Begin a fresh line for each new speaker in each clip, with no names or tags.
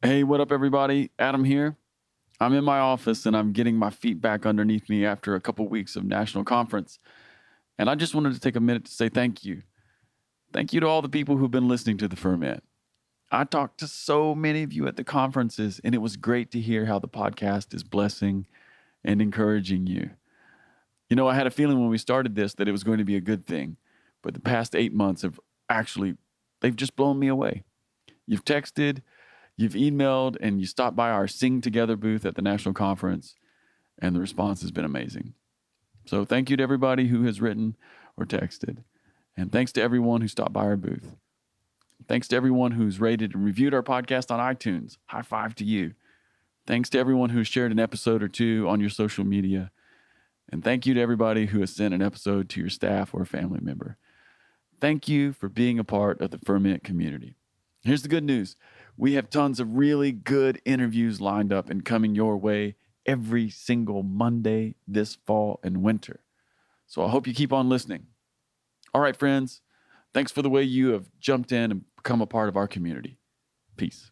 Hey, what up, everybody? Adam here. I'm in my office and I'm getting my feet back underneath me after a couple weeks of national conference. And I just wanted to take a minute to say thank you. Thank you to all the people who've been listening to The Ferment. I talked to so many of you at the conferences, and it was great to hear how the podcast is blessing and encouraging you. You know, I had a feeling when we started this that it was going to be a good thing, but the past 8 months they've just blown me away. You've texted, you've emailed, and you stopped by our Sing Together booth at the national conference, and the response has been amazing. So thank you to everybody who has written or texted, and thanks to everyone who stopped by our booth. Thanks to everyone who's rated and reviewed our podcast on iTunes. High five to you. Thanks to everyone who's shared an episode or two on your social media. And thank you to everybody who has sent an episode to your staff or a family member. Thank you for being a part of the Ferment community. Here's the good news. We have tons of really good interviews lined up and coming your way every single Monday this fall and winter. So I hope you keep on listening. All right, friends. Thanks for the way you have jumped in and become a part of our community. Peace.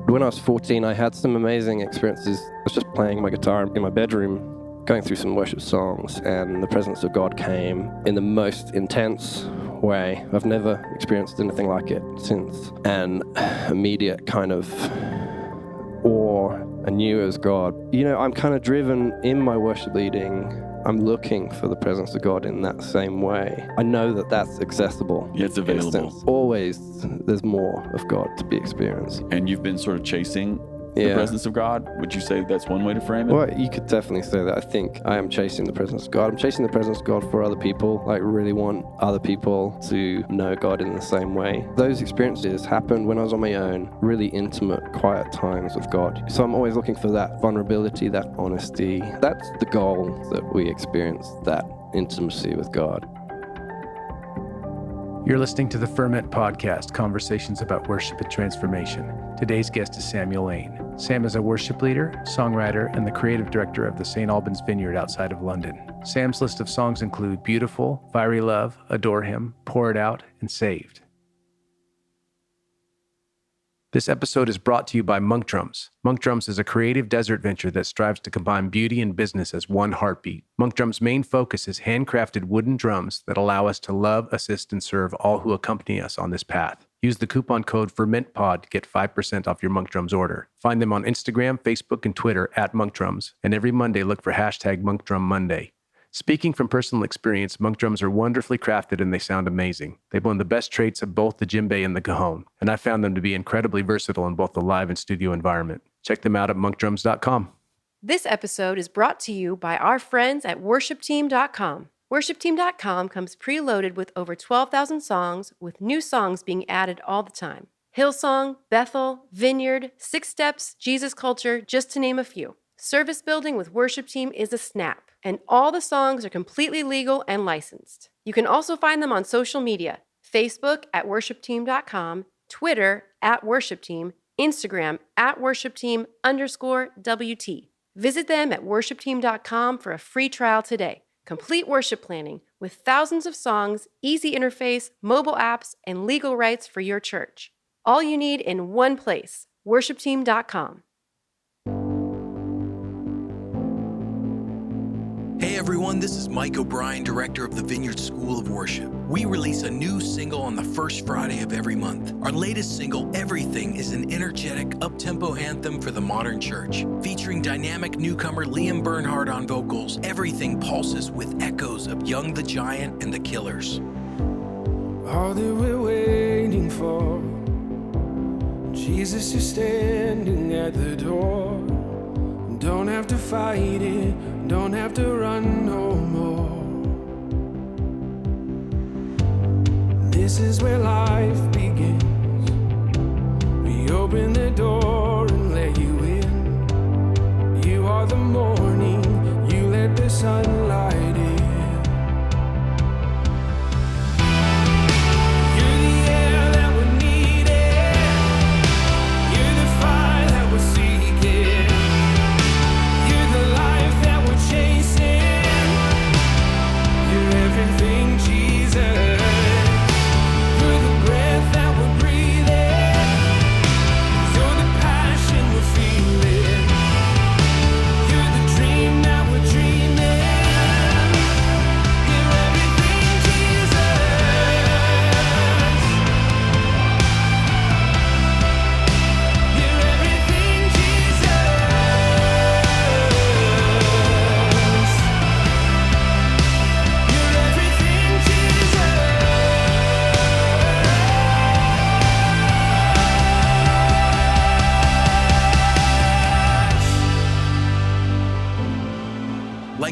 When I was 14, I had some amazing experiences. I was just playing my guitar in my bedroom, going through some worship songs, and the presence of God came in the most intense way. I've never experienced anything like it since. An immediate kind of awe, I knew it was God. You know, I'm kind of driven in my worship leading. I'm looking for the presence of God in that same way. I know that that's accessible.
Yeah, it's available.
Always there's more of God to be experienced.
And you've been sort of chasing the presence of God? Would you say that's one way to frame it?
Well, you could definitely say that. I think I am chasing the presence of God. I'm chasing the presence of God for other people. Like, really want other people to know God in the same way. Those experiences happened when I was on my own, really intimate, quiet times with God. So I'm always looking for that vulnerability, that honesty. That's the goal, that we experience that intimacy with God.
You're listening to the Ferment Podcast, conversations about worship and transformation. Today's guest is Samuel Lane. Sam is a worship leader, songwriter, and the creative director of the St. Albans Vineyard outside of London. Sam's list of songs include Beautiful, Fiery Love, Adore Him, Pour It Out, and Saved. This episode is brought to you by Monk Drums. Monk Drums is a creative desert venture that strives to combine beauty and business as one heartbeat. Monk Drums' main focus is handcrafted wooden drums that allow us to love, assist, and serve all who accompany us on this path. Use the coupon code FERMENTPOD to get 5% off your Monk Drums order. Find them on Instagram, Facebook, and Twitter at Monk Drums, and every Monday look for hashtag Monk Drum Monday. Speaking from personal experience, Monk Drums are wonderfully crafted and they sound amazing. They blend the best traits of both the djembe and the cajon, and I found them to be incredibly versatile in both the live and studio environment. Check them out at monkdrums.com.
This episode is brought to you by our friends at worshipteam.com. Worshipteam.com comes preloaded with over 12,000 songs, with new songs being added all the time. Hillsong, Bethel, Vineyard, Six Steps, Jesus Culture, just to name a few. Service building with Worship Team is a snap, and all the songs are completely legal and licensed. You can also find them on social media, Facebook at worshipteam.com, Twitter at worshipteam, Instagram at worshipteam_WT. Visit them at worshipteam.com for a free trial today. Complete worship planning with thousands of songs, easy interface, mobile apps, and legal rights for your church. All you need in one place, worshipteam.com.
Hey everyone, this is Mike O'Brien, director of the Vineyard School of Worship. We release a new single on the first Friday of every month. Our latest single, Everything, is an energetic, up-tempo anthem for the modern church. Featuring dynamic newcomer Liam Bernhardt on vocals, Everything pulses with echoes of Young the Giant and the Killers.
All that we're waiting for, Jesus, you're standing at the door. Don't have to fight it, don't have to run no more. This is where life begins. We open the door and let you in. You are the morning, you let the sunlight in. You're the air that we needed. You're the fire that we're seeing.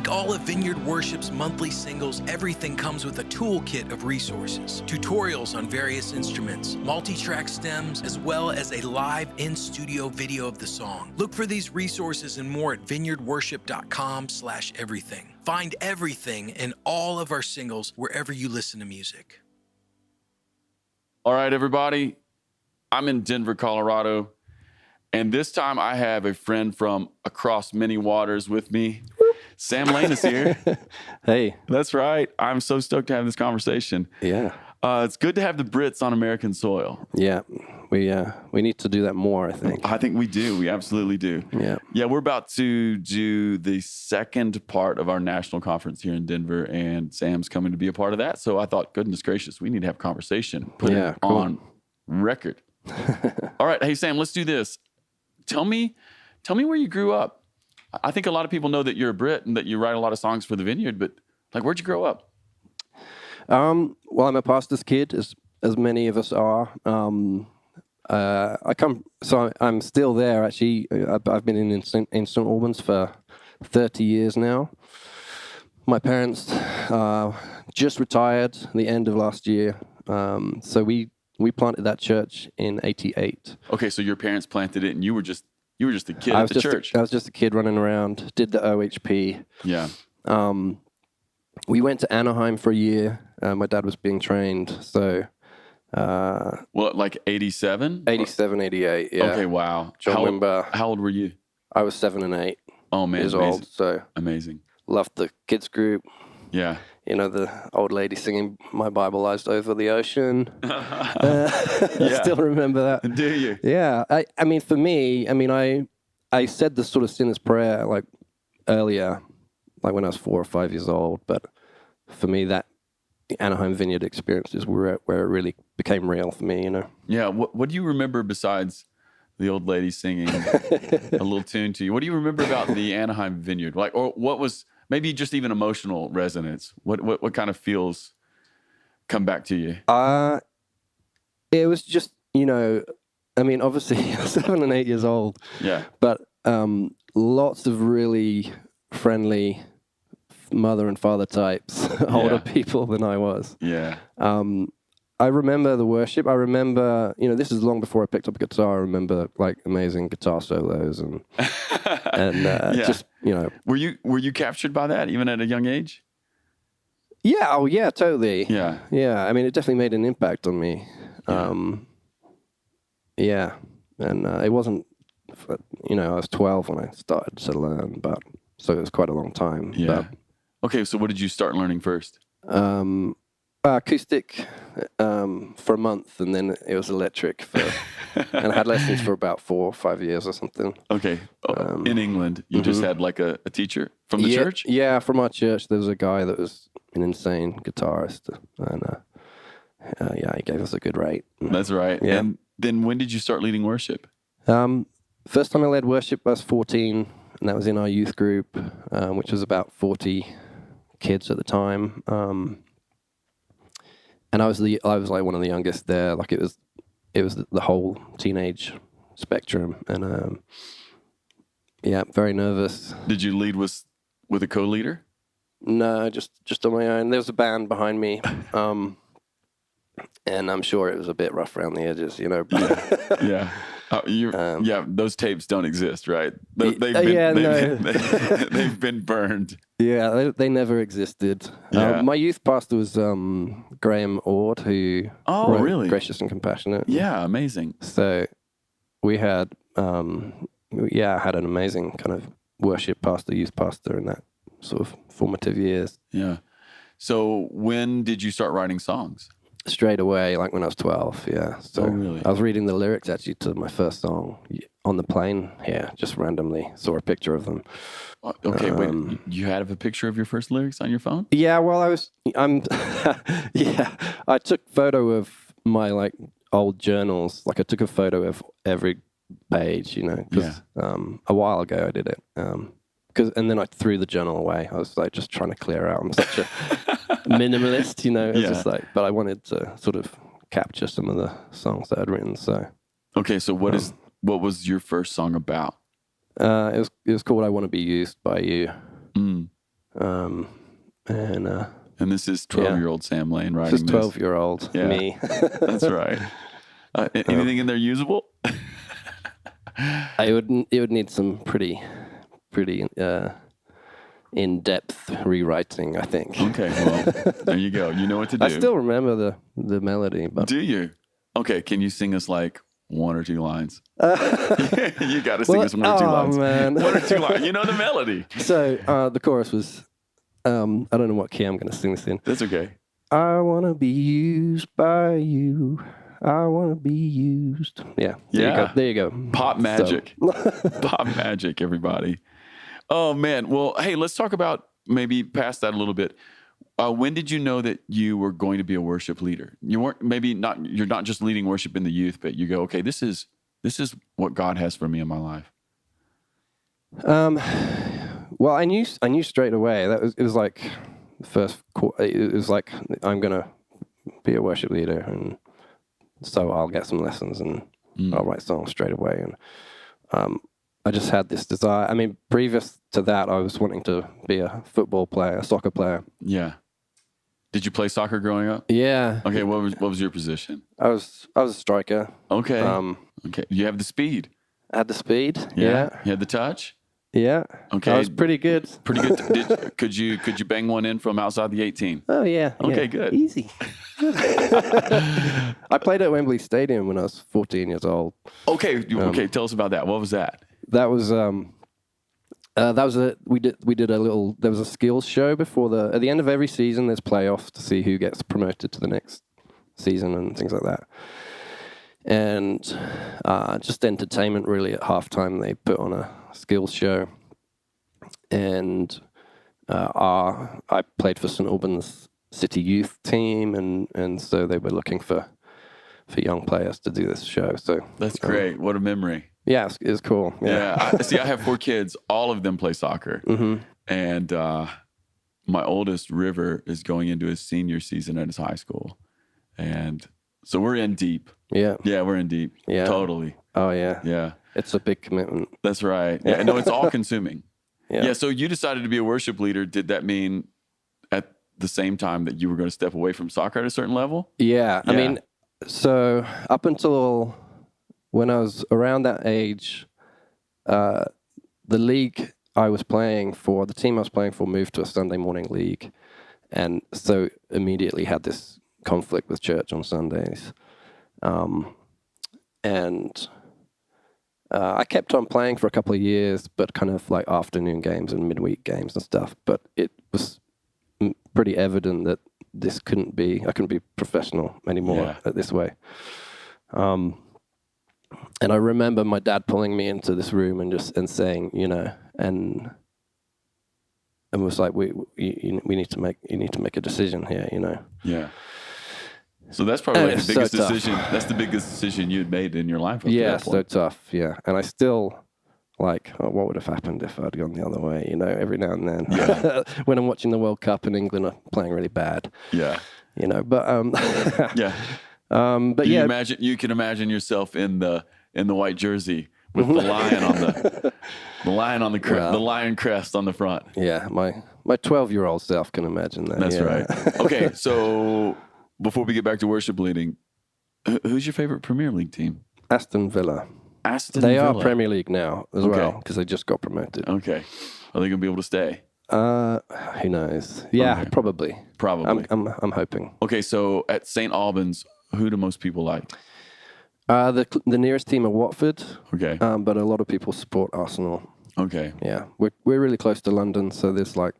Like all of Vineyard Worship's monthly singles, everything comes with a toolkit of resources, tutorials on various instruments, multi-track stems, as well as a live in-studio video of the song. Look for these resources and more at vineyardworship.com/everything. Find everything and all of our singles wherever you listen to music.
All right, everybody. I'm in Denver, Colorado. And this time I have a friend from across many waters with me. Sam Lane is here.
Hey.
That's right. I'm so stoked to have this conversation.
Yeah.
It's good to have the Brits on American soil.
Yeah. We need to do that more, I think.
I think we do. We absolutely do.
Yeah.
Yeah, we're about to do the second part of our national conference here in Denver, and Sam's coming to be a part of that. So I thought, goodness gracious, we need to have a conversation. Put it
cool.
on record. All right. Hey, Sam, let's do this. Tell me where you grew up. I think a lot of people know that you're a Brit and that you write a lot of songs for the Vineyard, but like, where'd you grow up?
Well, I'm a pastor's kid, as many of us are. I'm still there, actually. I've been in St. Albans for 30 years now. My parents just retired at the end of last year. So we planted that church in 88.
Okay, so your parents planted it and you were just a kid at the church.
I was just a kid running around, did the OHP.
Yeah.
We went to Anaheim for a year. My dad was being trained, so...
like 87?
87, 88, yeah.
Okay, wow.
John Wimber.
How old were you?
I was 7 and 8
Oh, man.
years
amazing.
old, so...
Amazing.
Loved the kids group.
Yeah.
You know, the old lady singing My Bible Lies Over the Ocean.
Yeah.
Still remember that.
Do you?
Yeah. I mean, for me, I said the sort of sinner's prayer, like, earlier, like when I was 4 or 5 years old, but for me, that the Anaheim Vineyard experience is where it really became real for me, you know?
Yeah. What do you remember besides the old lady singing a little tune to you? What do you remember about the Anaheim Vineyard? Like, or what was... Maybe just even emotional resonance. What kind of feels come back to you?
It was just, obviously 7 and 8 years old.
Yeah.
But lots of really friendly mother and father types, older people than I was.
Yeah.
I remember the worship. I remember, this is long before I picked up a guitar. I remember like amazing guitar solos and just,
Were you captured by that even at a young age?
Yeah. Oh, yeah. Totally.
Yeah.
Yeah. I mean, it definitely made an impact on me. Yeah. And it wasn't, I was 12 when I started to learn, so it was quite a long time.
Yeah. Okay. So what did you start learning first?
Acoustic for a month, and then it was electric and I had lessons for about 4 or 5 years or something.
Okay. In England, you just had like a teacher from the church?
Yeah, from our church. There was a guy that was an insane guitarist, and he gave us a good rate.
That's right.
Yeah.
And then when did you start leading worship?
First time I led worship, I was 14, and that was in our youth group, which was about 40 kids at the time. And I was like one of the youngest there. Like it was the whole teenage spectrum, and very nervous.
Did you lead with a co-leader?
No, just on my own. There was a band behind me, and I'm sure it was a bit rough around the edges,
Yeah. Those tapes don't exist, right? They've been burned.
Yeah, they never existed.
Yeah.
My youth pastor was Graham Ord, who wrote
really?
Gracious and Compassionate.
Yeah, amazing.
So we had, had an amazing kind of worship pastor, youth pastor in that sort of formative years.
Yeah. So when did you start writing songs?
Straight away, like when I was 12, yeah. So
really?
I was reading the lyrics actually to my first song on the plane here, just randomly saw a picture of them.
Okay, wait, you had a picture of your first lyrics on your phone?
Yeah, well, I took photo of my like old journals. Like I took a photo of every page, because a while ago I did it. And then I threw the journal away. I was like just trying to clear out. I'm such a minimalist, It was just like, but I wanted to sort of capture some of the songs that I'd written. So
okay, so what was your first song about?
It was called "I Want to Be Used by You."
And this is 12-year-old Sam Lane writing
this
this.
is 12-year-old me.
That's right. Anything in there usable?
It would need some pretty in-depth rewriting, I think.
Okay, well, there you go. You know what to do.
I still remember the melody, but
Do you? Okay, can you sing us like one or two lines? You got to sing us one or two lines.
Man.
One or two lines. You know the melody.
So the chorus was, I don't know what key I'm going to sing this in.
That's okay.
I want to be used by you. I want to be used. Yeah. There you go.
Pop magic. Pop magic, everybody. Oh, man. Well, hey, let's talk about maybe past that a little bit. When did you know that you were going to be a worship leader? You weren't you're not just leading worship in the youth, but you go, okay, this is what God has for me in my life.
Well, I knew straight away. It was like the first it was like, I'm going to be a worship leader, and so I'll get some lessons and I'll write songs straight away. And I just had this desire. I mean, previous to that, I was wanting to be a football player, a soccer player.
Yeah. Did you play soccer growing up?
Yeah.
Okay. What was your position?
I was a striker.
Okay. Okay. You have the speed.
I had the speed.
Yeah.
Yeah.
You had the touch.
Yeah.
Okay.
I was pretty good.
Pretty good. Could you bang one in from outside the 18?
Oh yeah.
Okay,
yeah.
good.
Easy. I played at Wembley Stadium when I was 14 years old.
Okay. Tell us about that. What was that?
That was we did a little. There was a skills show before at the end of every season. There's playoffs to see who gets promoted to the next season and things like that. And just entertainment really. At halftime, they put on a skills show, and I played for St Albans City Youth team, and so they were looking for young players to do this show. So
That's great. What a memory.
Yeah, it's cool.
Yeah. I have 4 kids. All of them play soccer.
Mm-hmm.
And my oldest, River, is going into his senior season at his high school. And so we're in deep.
Yeah.
Yeah, we're in deep.
Yeah.
Totally.
Oh, yeah.
Yeah.
It's a big commitment.
That's right. Yeah. No, it's all consuming.
Yeah.
So you decided to be a worship leader. Did that mean at the same time that you were going to step away from soccer at a certain level?
Yeah.
Yeah.
I mean, so up until when I was around that age, the league I was playing for, the team I was playing for, moved to a Sunday morning league. And so immediately had this conflict with church on Sundays. I kept on playing for a couple of years, but kind of like afternoon games and midweek games and stuff. But it was pretty evident that I couldn't be professional anymore this way. And I remember my dad pulling me into this room and saying, and was like, you need to make a decision here,
Yeah. So that's probably like the biggest
so tough.
decision. That's the biggest decision you'd made in your life. Up to
Yeah,
that
so
point.
tough. Yeah, and I still what would have happened if I'd gone the other way? Every now and then.
Yeah.
When I'm watching the World Cup and England are playing really bad.
Yeah.
But
Yeah.
but
You can imagine yourself in the white jersey with the lion on the lion crest on the front.
Yeah, my 12-year-old self can imagine that.
That's
yeah.
right. Okay, so before we get back to worship leading, who's your favorite Premier League team?
Aston Villa.
They
are Premier League now as well because they just got promoted.
Okay. Are they going to be able to stay?
Who knows? Yeah,
Okay.
probably. I'm hoping.
Okay, so at St. Albans, who do most people like?
The nearest team are Watford.
Okay.
But a lot of people support Arsenal.
Okay.
Yeah, we're really close to London, so there's like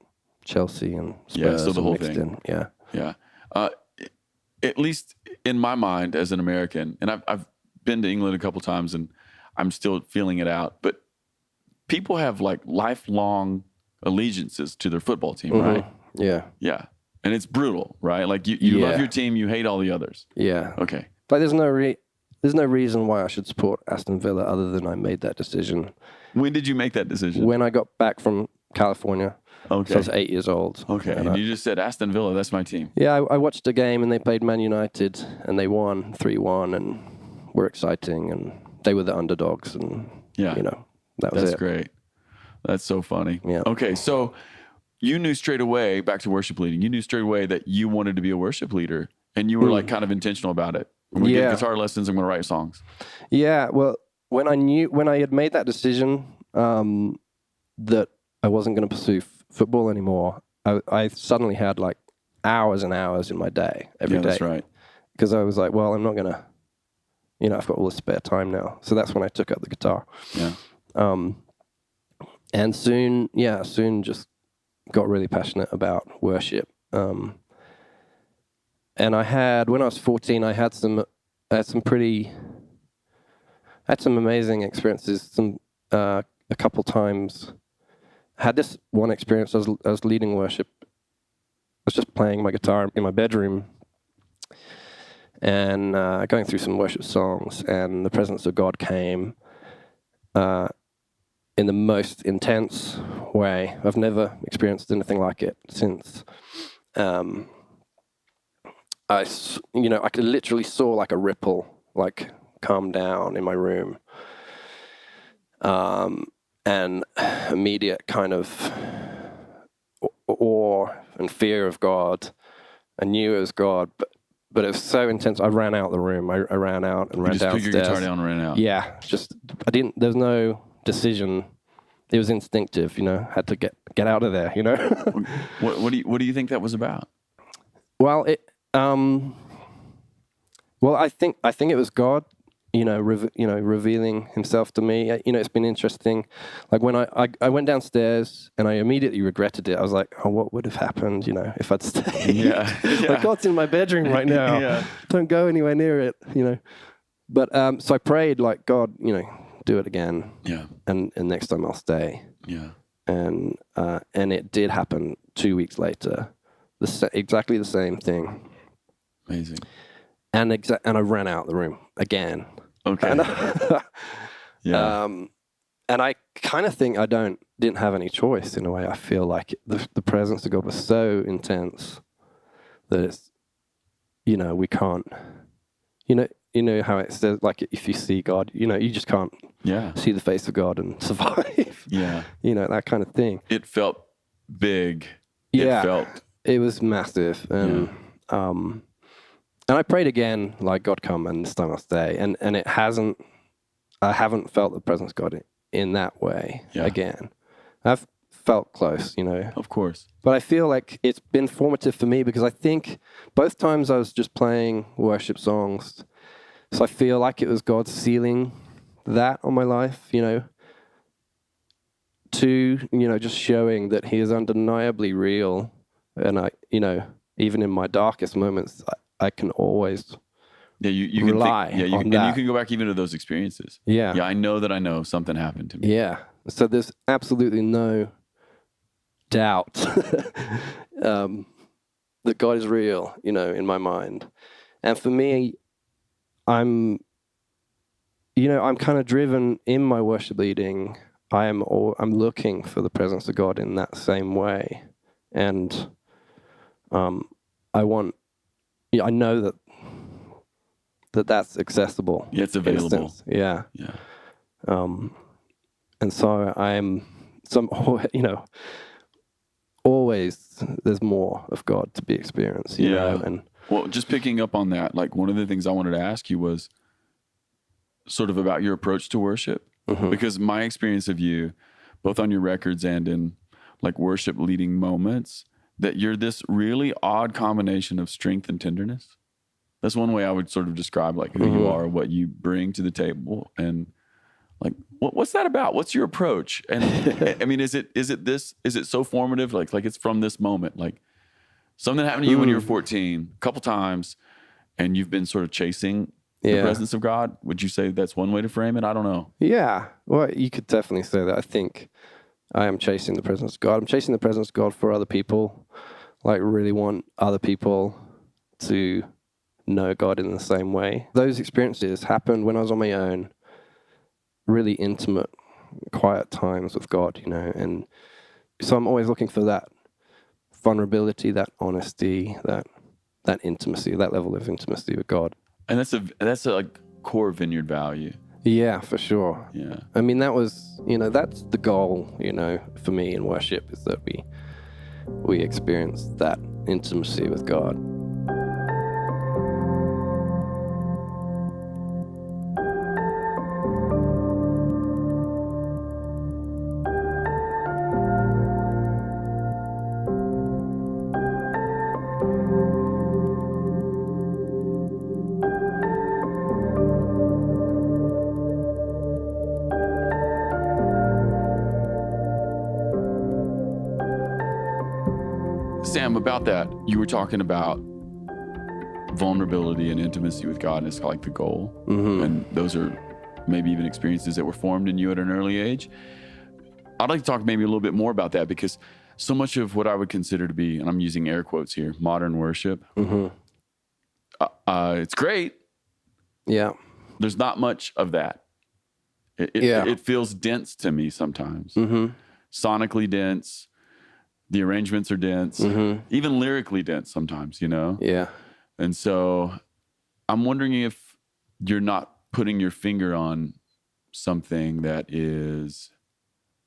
Chelsea and Spurs
so the whole
mixed
thing.
in. Yeah.
Yeah. At least in my mind as an American, and I've been to England a couple times and I'm still feeling it out, but people have like lifelong allegiances to their football team, right?
Yeah.
Yeah. And it's brutal, right? Like you love your team, you hate all the others.
Yeah.
Okay.
But there's no reason why I should support Aston Villa other than I made that decision.
When did you make that decision?
When I got back from California.
Okay.
So I was 8 years old.
Okay. And you just said Aston Villa, that's my team.
Yeah, I watched a game and they played Man United and they won 3-1 and were exciting and they were the underdogs and that was
That's
it.
great. That's so funny.
Yeah.
Okay, so you knew straight away, back to worship leading, you knew straight away that you wanted to be a worship leader, and you were like kind of intentional about it. When we get guitar lessons, I'm going to write songs.
Yeah. Well, when I had made that decision that I wasn't going to pursue football anymore, I suddenly had like hours and hours in my day every day.
That's right.
Because I was like, well, I'm not going to, I've got all this spare time now. So that's when I took up the guitar.
Yeah.
And soon just got really passionate about worship. And when I was 14, I had some amazing experiences. A couple times, I had this one experience. I was leading worship. I was just playing my guitar in my bedroom and going through some worship songs, and the presence of God came in the most intense way. I've never experienced anything like it since. I could literally saw like a ripple, like calm down in my room, and immediate kind of awe and fear of God. I knew it was God, but it was so intense. I ran out of the room. I ran out and ran downstairs.
You just took your guitar down and ran out.
Yeah, there was no decision. It was instinctive, had to get out of there,
What do you think that was about?
Well, I think it was God, revealing himself to me. It's been interesting. Like when I went downstairs and I immediately regretted it. I was like, oh, what would have happened, if I'd stayed?
Yeah.
Like, God's in my bedroom right now.
Yeah.
Don't go anywhere near it, But so I prayed, like, God, do it again.
Yeah.
And next time I'll stay.
Yeah.
And it did happen 2 weeks later. Exactly the same thing.
Amazing.
And I ran out of the room again.
Okay.
And,
yeah.
And I kind of think I didn't have any choice in a way. I feel like the presence of God was so intense that it's, we can't, how it says, like, if you see God, you just can't see the face of God and survive.
Yeah.
That kind of thing.
It felt big.
Yeah. It was massive. And, and I prayed again, like, God come, and this time I'll stay. And I haven't felt the presence of God in that way again. I've felt close,
Of course.
But I feel like it's been formative for me because I think both times I was just playing worship songs. So I feel like it was God sealing that on my life, to, just showing that he is undeniably real. And I, even in my darkest moments, I can always
you
rely
can think,
on
and
that.
you can go back even to those experiences.
Yeah.
I know that I know something happened to me.
Yeah. So there's absolutely no doubt that God is real, in my mind. And for me, I'm kind of driven in my worship leading. I'm looking for the presence of God in that same way. And I know that's accessible.
Yeah, it's available.
Instance. Yeah.
Yeah.
And so always there's more of God to be experienced, you know? And
well, just picking up on that, like one of the things I wanted to ask you was sort of about your approach to worship, because my experience of you, both on your records and in like worship leading moments, that you're this really odd combination of strength and tenderness. That's one way I would sort of describe like who you are, what you bring to the table, and like what's that about? What's your approach? And I mean, is it so formative? Like it's from this moment, like something happened to you when you were 14, a couple times, and you've been sort of chasing the presence of God. Would you say that's one way to frame it? I don't know.
Yeah, well, you could definitely say that. I think I am chasing the presence of God. I'm chasing the presence of God for other people. Like really want other people to know God in the same way. Those experiences happened when I was on my own, really intimate, quiet times with God, you know, and so I'm always looking for that vulnerability, that honesty, that intimacy, that level of intimacy with God. And
that's a like core Vineyard value.
Yeah, for sure.
Yeah.
I mean, that was, you know, that's the goal, you know, for me in worship, is that we experience that intimacy with God.
Sam, about that, you were talking about vulnerability and intimacy with God, and it's like the goal. And those are maybe even experiences that were formed in you at an early age. I'd like to talk maybe a little bit more about that, because so much of what I would consider to be, and I'm using air quotes here, modern worship, it's great.
Yeah.
There's not much of that. It feels dense to me sometimes. Sonically dense. The arrangements are dense, even lyrically dense sometimes, you know?
Yeah.
And so I'm wondering if you're not putting your finger on something that is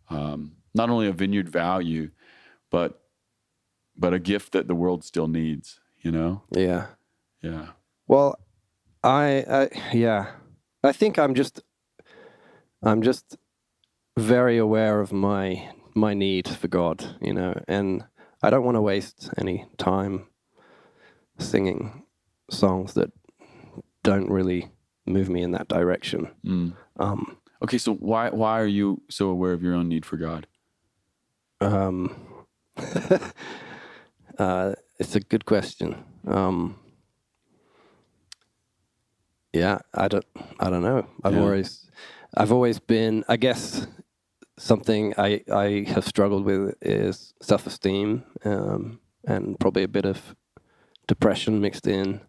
not only a Vineyard value, but a gift that the world still needs, you know?
Yeah.
Yeah.
Well, I think I'm just very aware of my need for God, you know, and I don't want to waste any time singing songs that don't really move me in that direction.
Okay, so why are you so aware of your own need for God?
It's a good question. Yeah, I don't know. I've always been, I guess, something I have struggled with is self-esteem, and probably a bit of depression mixed in.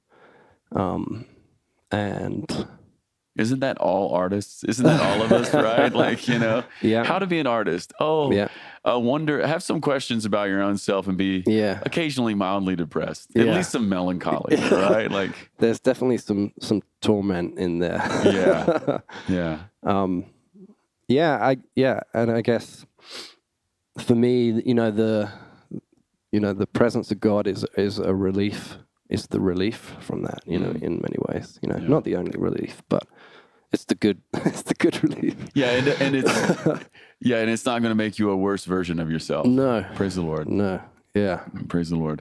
And
isn't that all artists? Isn't that all of us, right? Like, you know, how to be an artist. Have some questions about your own self and be occasionally mildly depressed, at least some melancholy, right? Like,
there's definitely some torment in there. And I guess for me, you know, the presence of God is a relief. It's the relief from that, you know, in many ways. You know, not the only relief, but it's the good relief. Yeah,
and it's and it's not going to make you a worse version of yourself.
No,
praise the Lord.
No, yeah,
praise the Lord.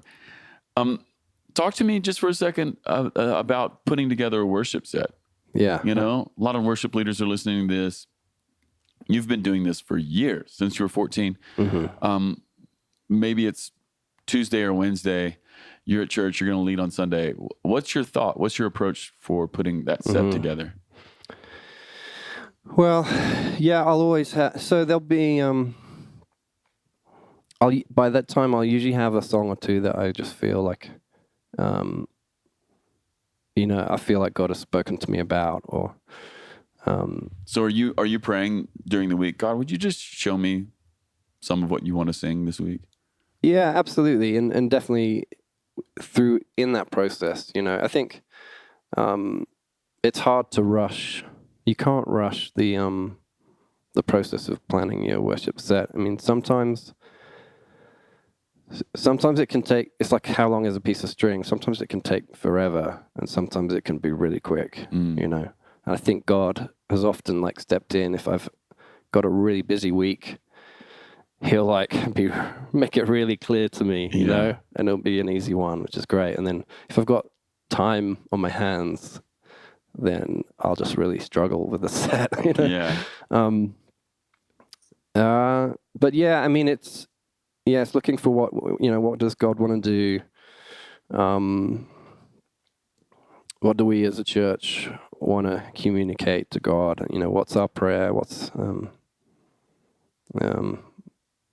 Talk to me just for a second about putting together a worship set.
Yeah,
you know, a lot of worship leaders are listening to this. You've been doing this for years, since you were 14. Maybe it's Tuesday or Wednesday. You're at church. You're going to lead on Sunday. What's your thought? What's your approach for putting that set together?
Well, I'll always have. So there'll be. By that time, I'll usually have a song or two that I just feel like, you know, I feel like God has spoken to me about, or.
So are you praying during the week? God, would you just show me some of what you want to sing this week?
Yeah, absolutely, and definitely through in that process, you know, I think it's hard to rush. You can't rush the process of planning your worship set. I mean, sometimes it can take. It's like how long is a piece of string? Sometimes it can take forever, and sometimes it can be really quick. You know, and I think God has often like stepped in if I've got a really busy week. He'll like make it really clear to me, you know, and it'll be an easy one, which is great. And then if I've got time on my hands, then I'll just really struggle with the set, you know. But yeah, I mean, it's looking for what does God want to do? What do we as a church want to communicate to God? You know, what's our prayer? What's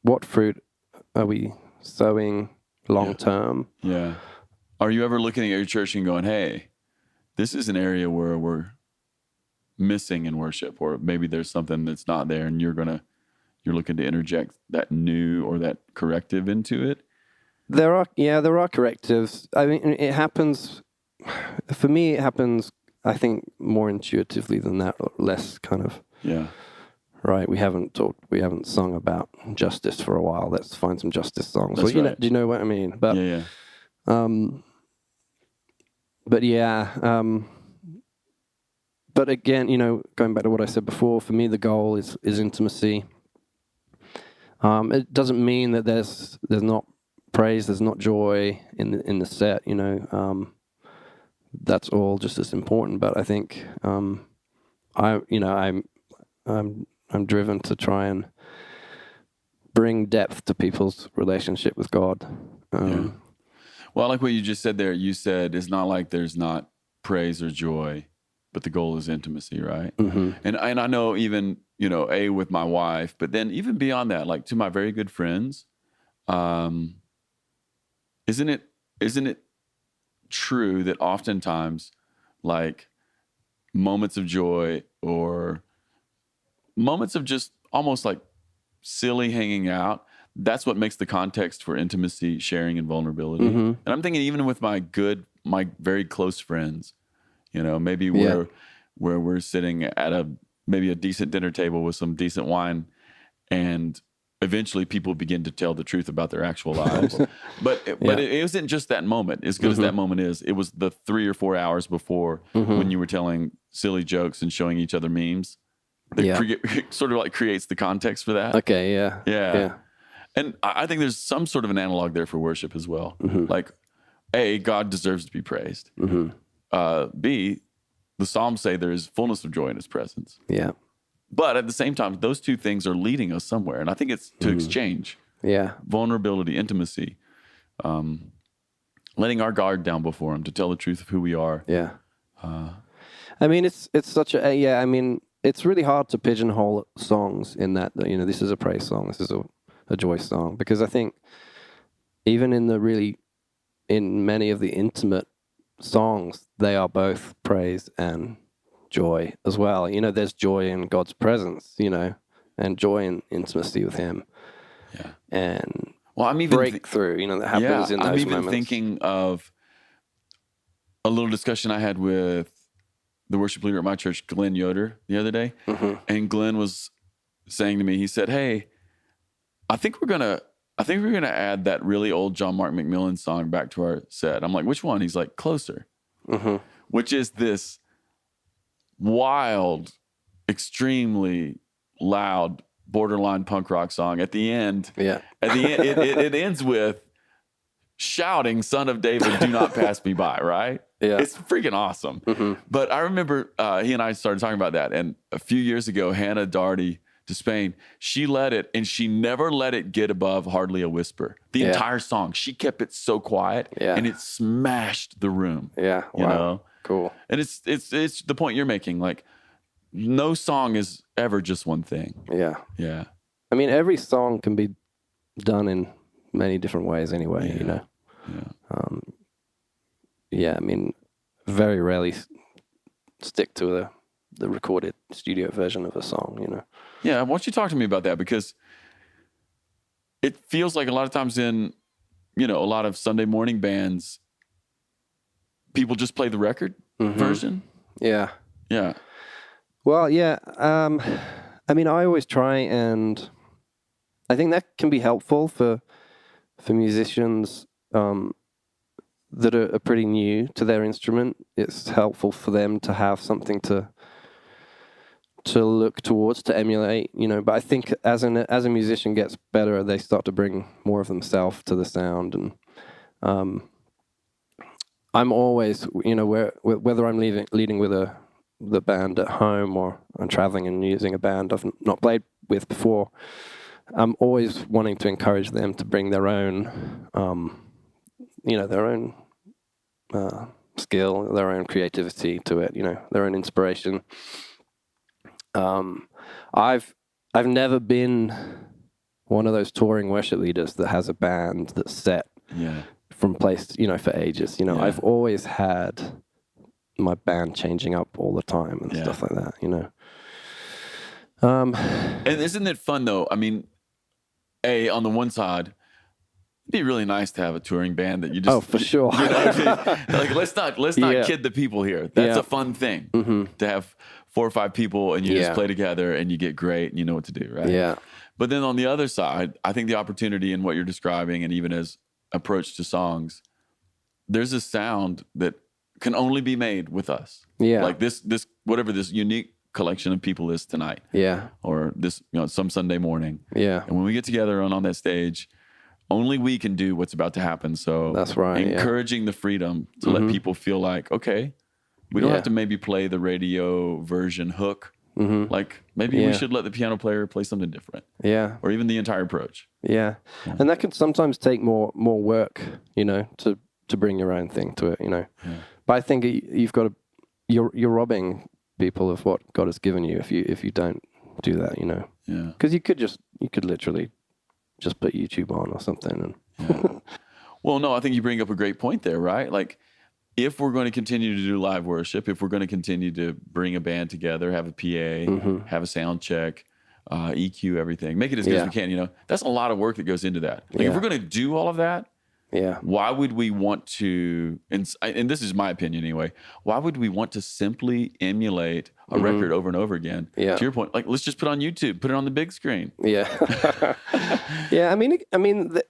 what fruit are we sowing long term?
Yeah. Are you ever looking at your church and going, hey, this is an area where we're missing in worship, or maybe there's something that's not there, and you're looking to interject that new or that corrective into it?
There are correctives. I mean, it happens, for me, I think more intuitively than that, or less kind of right? We haven't sung about justice for a while. Let's find some justice songs.
That's
Well,
right.
do you know what I mean? But
Yeah.
But again, going back to what I said before, for me the goal is intimacy. It doesn't mean that there's not praise, there's not joy in the set. That's all just as important. But I think I'm driven to try and bring depth to people's relationship with God.
Well, I like what you just said there. You said it's not like there's not praise or joy, but the goal is intimacy, right?
Mm-hmm.
And I know even, with my wife, but then even beyond that, like to my very good friends, isn't it true that oftentimes like moments of joy or moments of just almost like silly hanging out, that's what makes the context for intimacy, sharing, and vulnerability.
Mm-hmm.
And I'm thinking even with my very close friends, maybe where we're sitting at maybe a decent dinner table with some decent wine, and eventually people begin to tell the truth about their actual lives. But it isn't just that moment. As good as that moment is, it was the 3 or 4 hours before when you were telling silly jokes and showing each other memes. That sort of like creates the context for that.
Okay, yeah.
And I think there's some sort of an analog there for worship as well.
Mm-hmm.
Like, A, God deserves to be praised.
Mm-hmm.
B, the Psalms say there is fullness of joy in his presence.
Yeah.
But at the same time, those two things are leading us somewhere. And I think it's to exchange.
Yeah.
Vulnerability, intimacy, letting our guard down before him to tell the truth of who we are.
Yeah. I mean, it's such it's really hard to pigeonhole songs in that, this is a praise song, this is a joy song, because I think even in many of the intimate songs, they are both praise and joy as well. There's joy in God's presence, and joy in intimacy with him.
Yeah.
And
I'm even
breakthrough, that happens in those moments.
I'm even thinking of a little discussion I had with the worship leader at my church, Glenn Yoder, the other day.
Mm-hmm.
And Glenn was saying to me, he said, "Hey, I think we're gonna add that really old John Mark McMillan song back to our set." I'm like, "Which one?" He's like, "Closer," which is this wild, extremely loud, borderline punk rock song. At the end, it ends with shouting, "Son of David, do not pass me by," right?
Yeah.
It's freaking awesome. Mm-hmm. But I remember he and I started talking about that. And a few years ago, Hannah Darty to Spain, she led it, and she never let it get above hardly a whisper. The entire song, she kept it so quiet, and it smashed the room.
Yeah,
you know?
Cool.
And it's the point you're making. Like, no song is ever just one thing.
Yeah.
Yeah.
I mean, every song can be done in many different ways anyway,
Yeah.
I mean, very rarely stick to the recorded studio version of a song,
Yeah, why don't you talk to me about that? Because it feels like a lot of times in, a lot of Sunday morning bands, people just play the record version.
Yeah.
Yeah.
Well, yeah. I mean, I always try, and I think that can be helpful for musicians that are pretty new to their instrument. It's helpful for them to have something to look towards, to emulate, But I think as a musician gets better, they start to bring more of themselves to the sound. And I'm always, whether I'm leading with the band at home or I'm traveling and using a band I've not played with before, I'm always wanting to encourage them to bring their own, skill, their own creativity to it, their own inspiration. I've never been one of those touring worship leaders that has a band that's set from place, for ages. I've always had my band changing up all the time and stuff like that,
And isn't it fun though? I mean, on the one side, it'd be really nice to have a touring band that you just...
Oh, for sure.
Like, let's not kid the people here. That's a fun thing to have 4 or 5 people and you just
Yeah.
play together and you get great and you know what to do, right?
Yeah.
But then on the other side, I think the opportunity in what you're describing and even as approach to songs, there's a sound that can only be made with us.
Yeah.
Like this whatever this unique collection of people is tonight
Yeah.
or this, some Sunday morning.
Yeah.
And when we get together on that stage, only we can do what's about to happen. So
That's right, yeah.
encouraging the freedom to let people feel like, okay, we don't
Yeah.
have to maybe play the radio version hook. Like maybe
Yeah.
we should let the piano player play something different,
Yeah.
or even the entire approach.
Yeah. And that can sometimes take more work, to bring your own thing to it,
Yeah.
But I think you've got to, you're robbing people of what God has given you if you don't do that,
Yeah.
Because you could literally just put YouTube on or something. And
Well, no, I think you bring up a great point there, right? Like, if we're going to continue to do live worship, if we're going to continue to bring a band together, have a PA, have a sound check, EQ, everything, make it as good as we can, that's a lot of work that goes into that. Like, if we're going to do all of that,
yeah.
why would we want to, and this is my opinion anyway, why would we want to simply emulate a record over and over again?
Yeah.
To your point, like, let's just put it on YouTube, put it on the big screen.
Yeah. Yeah. I mean,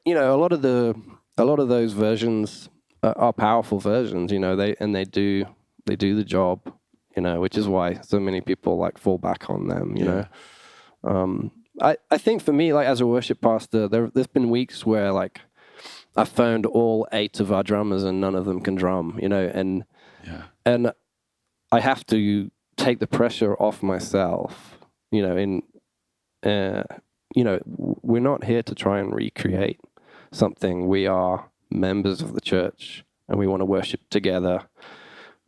a lot of those versions are powerful versions, they do the job, which is why so many people like fall back on them, you know. I think for me, like as a worship pastor, there's been weeks where like I phoned all 8 of our drummers and none of them can drum, and I have to take the pressure off myself, we're not here to try and recreate something. We are members of the church and we want to worship together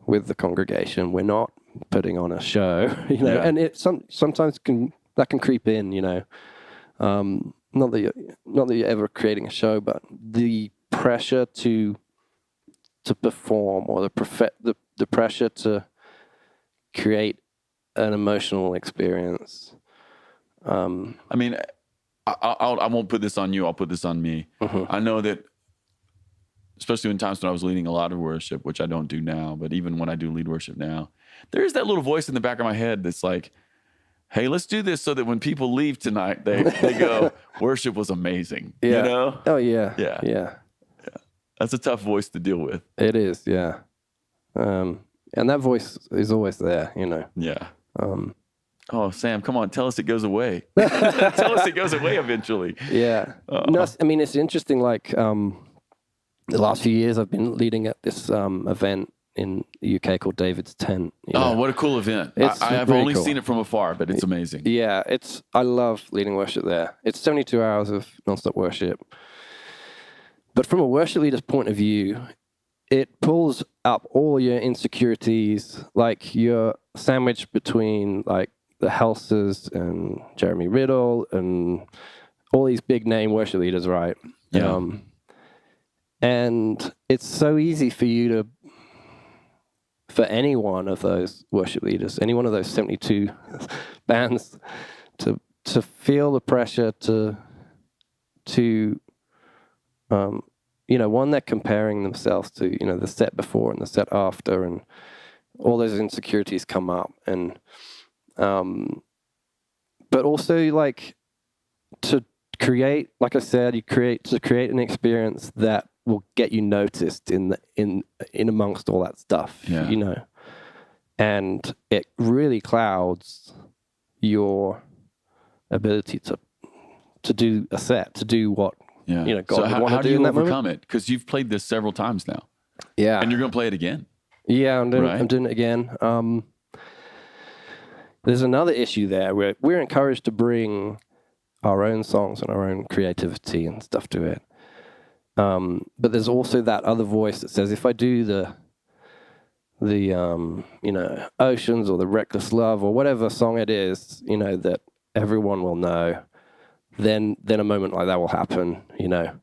with the congregation. We're not putting on a show, and it sometimes can creep in, not that you're ever creating a show, but the pressure to perform or the pressure to create an emotional experience.
I mean, I won't put this on you. I'll put this on me. I know that, especially in times when I was leading a lot of worship, which I don't do now, but even when I do lead worship now, there's that little voice in the back of my head that's like, hey, let's do this so that when people leave tonight, they go, worship was amazing.
Yeah. Oh, yeah.
Yeah.
Yeah.
That's a tough voice to deal with.
It is, yeah. And that voice is always there,
Yeah. Oh, Sam, come on. Tell us it goes away. Tell us it goes away eventually.
Yeah. No, I mean, it's interesting, like, the last few years I've been leading at this event in the UK called David's Tent.
What a cool event. I have
really
only
cool.
seen it from afar, but it's amazing.
Yeah, I love leading worship there. It's 72 hours of nonstop worship. But from a worship leader's point of view, it pulls up all your insecurities, like you're sandwiched between like the Helsers and Jeremy Riddle and all these big name worship leaders, right?
Yeah.
And it's so easy for any one of those worship leaders, any one of those 72 bands, to feel the pressure to one, they're comparing themselves to, the set before and the set after, and all those insecurities come up. And, but also like to create, like I said, to create an experience that will get you noticed in amongst all that stuff, and it really clouds your ability to do a set, to do what, God
so
would want
how
to
do
do
you
in that
overcome
moment.
it? Because you've played this several times now.
Yeah.
And you're going to play it again.
Yeah, I'm
Right?
doing it again. There's another issue there where we're encouraged to bring our own songs and our own creativity and stuff to it. But there's also that other voice that says, if I do the Oceans or the Reckless Love or whatever song it is, that everyone will know, then a moment like that will happen,
Yeah.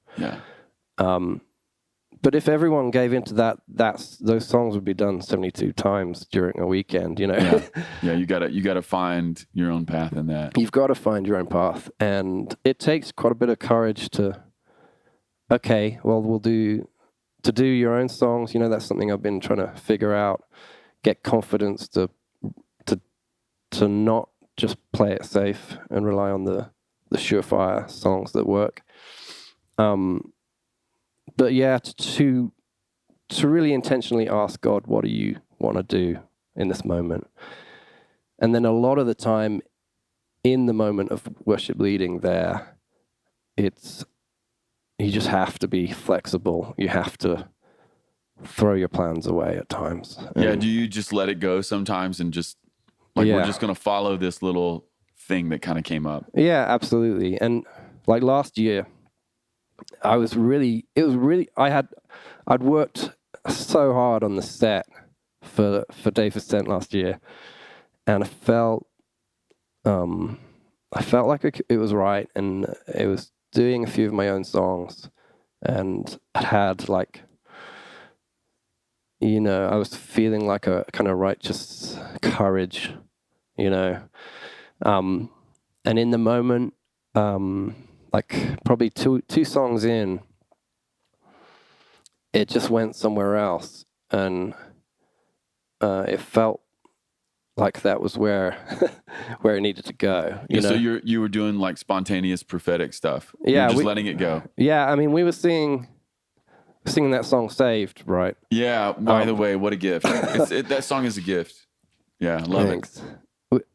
But if everyone gave into that, those songs would be done 72 times during a weekend,
Yeah. You gotta find your own path in that.
You've got to find your own path, and it takes quite a bit of courage to do your own songs. That's something I've been trying to figure out, get confidence to to not just play it safe and rely on the surefire songs that work. But yeah, to really intentionally ask God, what do you want to do in this moment? And then a lot of the time in the moment of worship leading there, you just have to be flexible. You have to throw your plans away at times.
Yeah, do you just let it go sometimes and just, like, we're just going to follow this little thing that kind of came up?
Yeah, absolutely. And like last year, I'd worked so hard on the set for David's Tent last year, and I felt like it was right, and it was doing a few of my own songs, and I had like, I was feeling like a kind of righteous courage, and in the moment, like probably two songs in, it just went somewhere else, and it felt like that was where it needed to go.
So you were doing like spontaneous prophetic stuff.
Yeah,
just letting it go.
Yeah, I mean, we were singing that song "Saved," right?
Yeah. By the way, what a gift! That song is a gift. Yeah, I love it.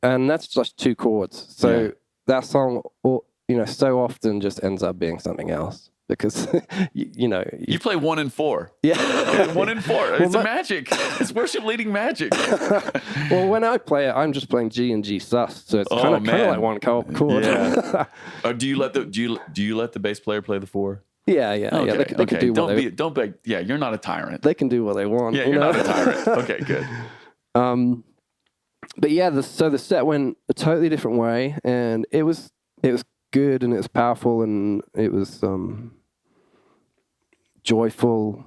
And that's just 2 chords. So that song, so often just ends up being something else because,
you play 1 and 4.
Yeah.
1 and 4. It's magic. It's worship leading magic.
Well, when I play it, I'm just playing G and G sus. So it's kind of like 1 chord.
Yeah. Do you let the bass player play the 4?
Yeah.
Okay.
Yeah. They can do
Don't beg. Yeah, you're not a tyrant.
They can do what they want.
Yeah, you're not a tyrant. Okay, good.
But yeah, so the set went a totally different way, and it was good, and it was powerful, and it was joyful,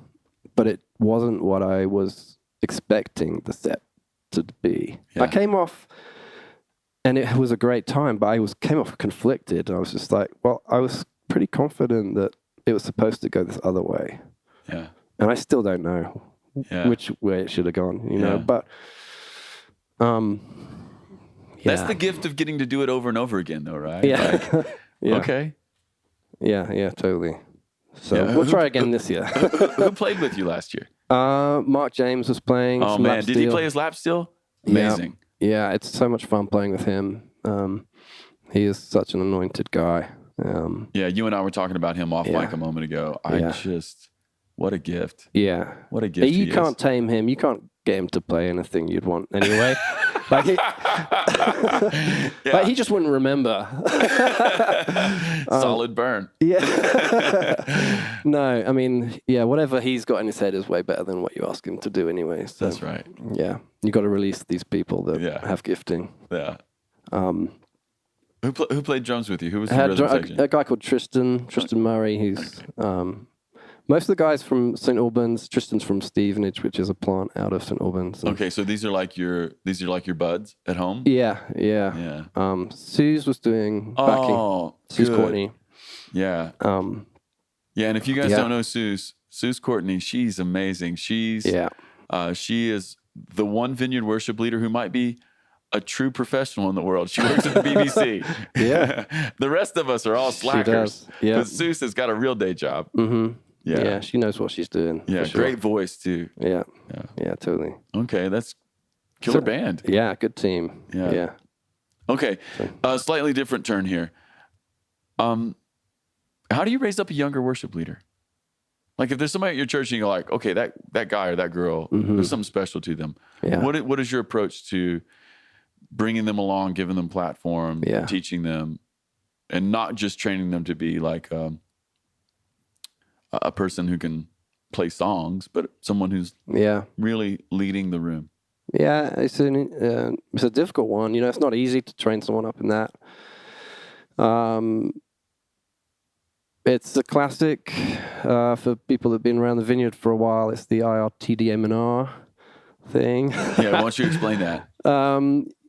but it wasn't what I was expecting the set to be. Yeah. I came off, and it was a great time, but I came off conflicted. I was just like, well, I was pretty confident that it was supposed to go this other way.
Yeah.
And I still don't know which way it should have gone, but
that's the gift of getting to do it over and over again, though, right?
Yeah.
Yeah. Okay.
Yeah, totally. So we'll try again this year.
Who played with you last year?
Mark James was playing.
Oh, man. Did he play his lap steel? Amazing.
Yeah, it's so much fun playing with him. He is such an anointed guy.
Yeah, you and I were talking about him off mic a moment ago. What a gift.
Yeah.
What a gift
You can't tame him. You can't get him to play anything you'd want anyway. Like he just wouldn't remember.
Solid burn.
Yeah. No, I mean, whatever he's got in his head is way better than what you ask him to do anyway. So,
that's right.
Yeah. You got to release these people that have gifting.
Yeah. Who played drums with you? Who was the rhythm section?
A guy called Tristan Murray, who's most of the guys from St. Albans. Tristan's from Stevenage, which is a plant out of St. Albans.
Okay, so these are like your buds at home?
Yeah. Suze was doing backing. Suze Courtney.
Yeah. And if you guys don't know Suze Courtney, she's amazing. She is the one Vineyard Worship leader who might be a true professional in the world. She works at the BBC.
Yeah.
The rest of us are all slackers.
Yeah.
But Suze has got a real day job.
Mm-hmm. Yeah, she knows what she's doing.
Yeah,
sure.
Great voice too.
Yeah, totally.
Okay, that's killer band.
Yeah, good team. Yeah.
Okay, slightly different turn here. How do you raise up a younger worship leader? Like if there's somebody at your church and you're like, okay, that guy or that girl, there's something special to them.
Yeah.
What is your approach to bringing them along, giving them platform, teaching them, and not just training them to be like a person who can play songs, but someone who's really leading the room?
Yeah, it's a difficult one. It's not easy to train someone up in that. It's a classic for people that've been around the vineyard for a while. It's the IRTDM&R thing.
Yeah, why don't you explain that?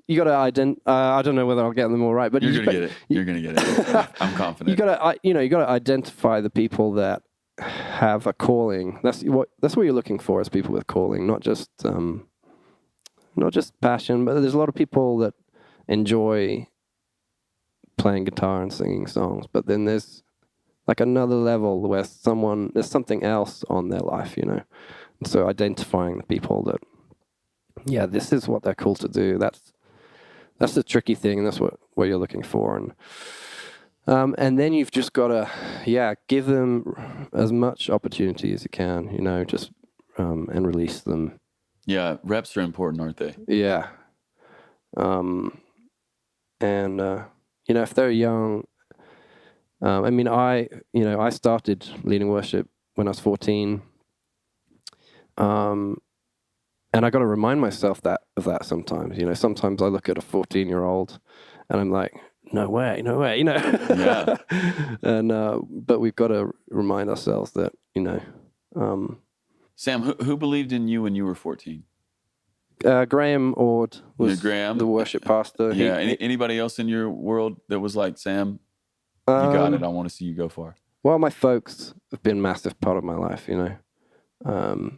You got to I don't know whether I'll get them all right, but
you're gonna get it. You're gonna get it. I'm confident.
You got to identify the people that have a calling. That's what you're looking for, is people with calling, not just passion. But there's a lot of people that enjoy playing guitar and singing songs, but then there's like another level where there's something else on their life, you know. And so identifying the people that, yeah, this is what they're called to do. That's the tricky thing, and that's what you're looking for. And then you've just got to, give them as much opportunity as you can, you know, just and release them.
Yeah, reps are important, aren't they?
Yeah. And you know, if they're young, I mean, I started leading worship when I was 14. And I got to remind myself of that sometimes. You know, sometimes I look at a 14-year-old and I'm like, no way, you know.
Yeah.
And but we've got to remind ourselves that, you know.
Sam, who believed in you when you were 14?
Graham Ord was
Graham?
the worship pastor.
Yeah. Anybody else in your world that was like, Sam, you got it. I want to see you go far.
Well, my folks have been a massive part of my life, you know.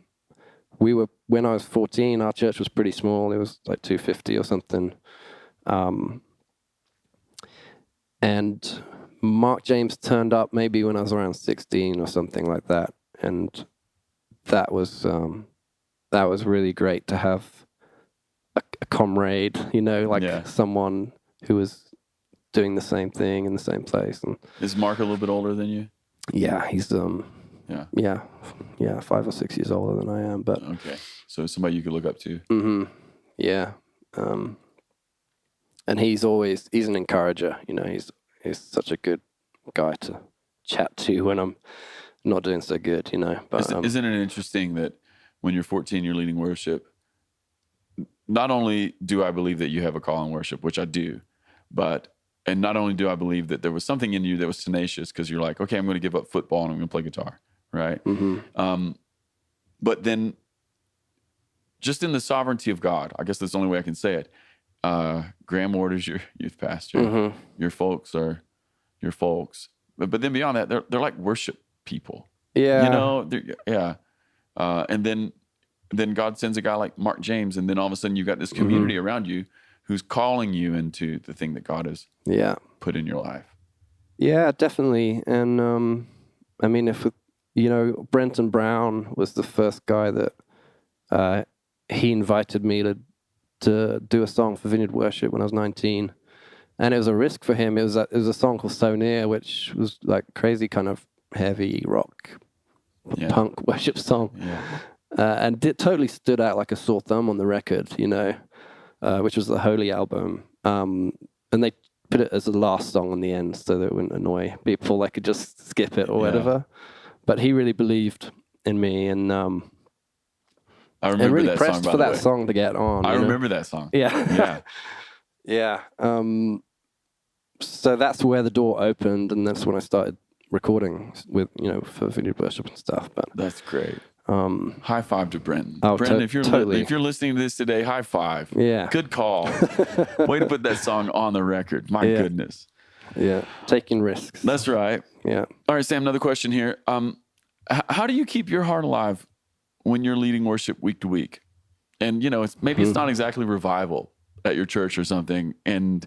When I was 14, our church was pretty small. It was like 250 or something. And Mark James turned up maybe when I was around 16 or something like that. And that was really great to have a comrade, you know, like someone who was doing the same thing in the same place. And
is Mark a little bit older than you?
Yeah, he's 5 or 6 years older than I am. But
okay, so somebody you could look up to.
Mm-hmm. Yeah, and he's an encourager. You know, he's such a good guy to chat to when I'm not doing so good. You know, but
isn't it interesting that when you're 14, you're leading worship? Not only do I believe that you have a call in worship, which I do, and not only do I believe that there was something in you that was tenacious, because you're like, okay, I'm going to give up football and I'm going to play guitar, right?
Mm-hmm.
But then just in the sovereignty of God, I guess that's the only way I can say it. Graham Ward is your youth pastor.
Mm-hmm.
Your folks are your folks. But then beyond that, they're like worship people.
Yeah.
You know, and then God sends a guy like Mark James, and then all of a sudden you've got this community around you who's calling you into the thing that God has put in your life.
Yeah, definitely. And I mean, if you know, Brenton Brown was the first guy that he invited me to do a song for Vineyard Worship when I was 19, and it was a risk for him. It was a song called "So Near," which was like crazy kind of heavy rock, punk worship song, and it totally stood out like a sore thumb on the record, you know, which was the Holy album, and they put it as the last song on the end so that it wouldn't annoy people. They could just skip it or whatever. But he really believed in me, and
I remember
really
that
pressed
song,
for that song to get on.
I remember that song.
Yeah. Yeah. So that's where the door opened, and that's when I started recording with, you know, for Vineyard Worship and stuff. But
that's great. High five to Brenton.
Oh,
Brenton, if you're
totally.
if you're listening to this today, high five.
Yeah.
Good call. Way to put that song on the record. My goodness.
Yeah. Taking risks.
That's right.
Yeah.
All right, Sam, another question here. How do you keep your heart alive when you're leading worship week to week? And, you know, it's not exactly revival at your church or something. And,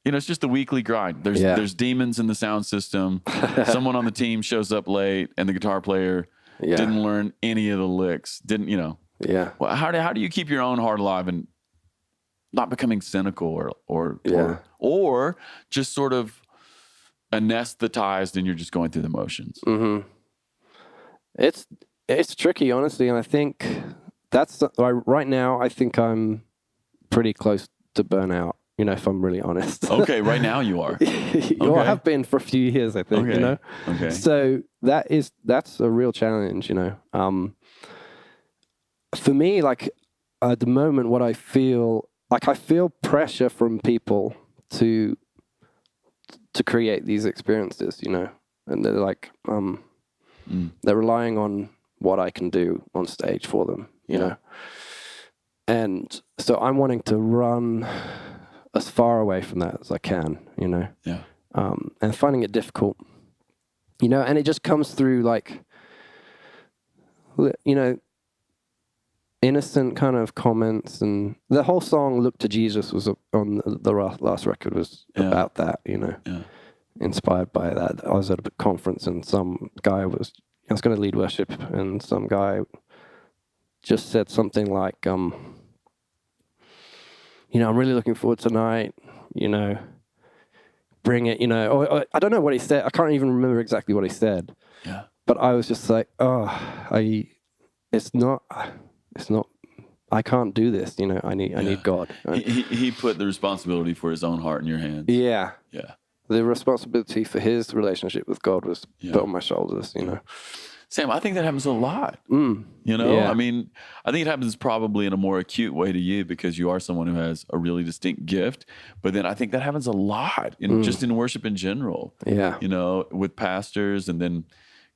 you know, it's just the weekly grind. There's demons in the sound system. Someone on the team shows up late and the guitar player didn't learn any of the licks. Didn't, you know.
Yeah.
Well, how do you keep your own heart alive and not becoming cynical or just sort of anesthetized and you're just going through the motions?
Mm-hmm. It's tricky, honestly, and I think that's right now. I think I'm pretty close to burnout. You know, if I'm really honest.
Okay, right now you are.
Well, I have been for a few years, I think.
Okay.
You know.
Okay.
So that's a real challenge. You know, for me, like at the moment, what I feel pressure from people to create these experiences. You know, and they're like they're relying on what I can do on stage for them, you know? And so I'm wanting to run as far away from that as I can, you know?
Yeah.
And finding it difficult, you know, and it just comes through like, you know, innocent kind of comments, and the whole song "Look to Jesus" was on the last record was about that, you know, inspired by that. I was at a conference and some guy I was going to lead worship, and some guy just said something like, you know, I'm really looking forward tonight, you know, bring it, you know, or I don't know what he said. I can't even remember exactly what he said.
Yeah.
But I was just like, it's not, I can't do this, you know, I need God.
He put the responsibility for his own heart in your hands.
Yeah.
Yeah.
The responsibility for his relationship with God was put on my shoulders, you know.
Sam, I think that happens a lot. You know, I mean, I think it happens probably in a more acute way to you because you are someone who has a really distinct gift. But then I think that happens a lot just in worship in general. Yeah. You know, with pastors and then